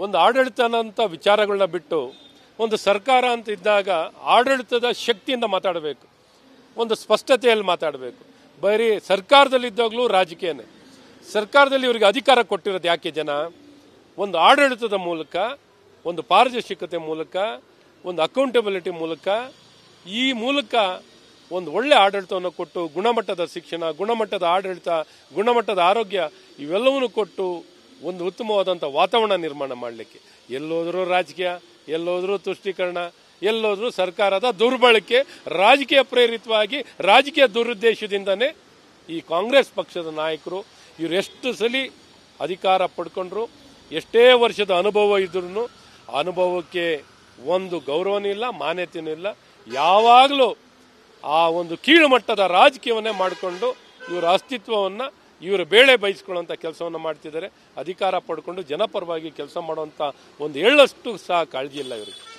ಒಂದು ಆಡಳಿತ ಅನ್ನೋಂಥ ವಿಚಾರಗಳನ್ನ ಬಿಟ್ಟು ಒಂದು ಸರ್ಕಾರ ಅಂತ ಇದ್ದಾಗ ಆಡಳಿತದ ಶಕ್ತಿಯಿಂದ ಮಾತಾಡಬೇಕು, ಒಂದು ಸ್ಪಷ್ಟತೆಯಲ್ಲಿ ಮಾತಾಡಬೇಕು. ಬರೀ ಸರ್ಕಾರದಲ್ಲಿದ್ದಾಗಲೂ ರಾಜಕೀಯನೇ. ಸರ್ಕಾರದಲ್ಲಿ ಇವರಿಗೆ ಅಧಿಕಾರ ಕೊಟ್ಟಿರೋದು ಯಾಕೆ ಜನ? ಒಂದು ಆಡಳಿತದ ಮೂಲಕ, ಒಂದು ಪಾರದರ್ಶಕತೆ ಮೂಲಕ, ಒಂದು ಅಕೌಂಟಬಿಲಿಟಿ ಮೂಲಕ, ಈ ಮೂಲಕ ಒಂದು ಒಳ್ಳೆ ಆಡಳಿತವನ್ನು ಕೊಟ್ಟು ಗುಣಮಟ್ಟದ ಶಿಕ್ಷಣ, ಗುಣಮಟ್ಟದ ಆಡಳಿತ, ಗುಣಮಟ್ಟದ ಆರೋಗ್ಯ ಇವೆಲ್ಲವನ್ನೂ ಕೊಟ್ಟು ಒಂದು ಉತ್ತಮವಾದಂಥ ವಾತಾವರಣ ನಿರ್ಮಾಣ ಮಾಡಲಿಕ್ಕೆ. ಎಲ್ಲೋದ್ರೂ ರಾಜಕೀಯ, ಎಲ್ಲೋದ್ರೂ ತುಷ್ಟೀಕರಣ, ಎಲ್ಲೋದ್ರೂ ಸರ್ಕಾರದ ದುರ್ಬಳಕೆ, ರಾಜಕೀಯ ಪ್ರೇರಿತವಾಗಿ ರಾಜಕೀಯ ದುರುದ್ದೇಶದಿಂದನೇ ಈ ಕಾಂಗ್ರೆಸ್ ಪಕ್ಷದ ನಾಯಕರು ಇವರು ಎಷ್ಟು ಸಲ ಅಧಿಕಾರ ಪಡ್ಕೊಂಡ್ರು, ಎಷ್ಟೇ ವರ್ಷದ ಅನುಭವ ಇದ್ರೂ ಅನುಭವಕ್ಕೆ ಒಂದು ಗೌರವನೂ ಇಲ್ಲ, ಮಾನ್ಯತೆಯೂ ಇಲ್ಲ. ಯಾವಾಗಲೂ ಆ ಒಂದು ಕೀಳು ಮಟ್ಟದ ರಾಜಕೀಯವನ್ನೇ ಮಾಡಿಕೊಂಡು ಇವರ ಅಸ್ತಿತ್ವವನ್ನು, ಇವರ ಬೇಳೆ ಬಯಸ್ಕೊಳ್ಳುವಂಥ ಕೆಲಸವನ್ನು ಮಾಡ್ತಿದ್ದಾರೆ. ಅಧಿಕಾರ ಪಡ್ಕೊಂಡು ಜನಪರವಾಗಿ ಕೆಲಸ ಮಾಡುವಂಥ ಒಂದು ಎಳ್ಳಷ್ಟು ಸಹ ಕಾಳಜಿ ಇಲ್ಲ ಇವರಿಗೆ.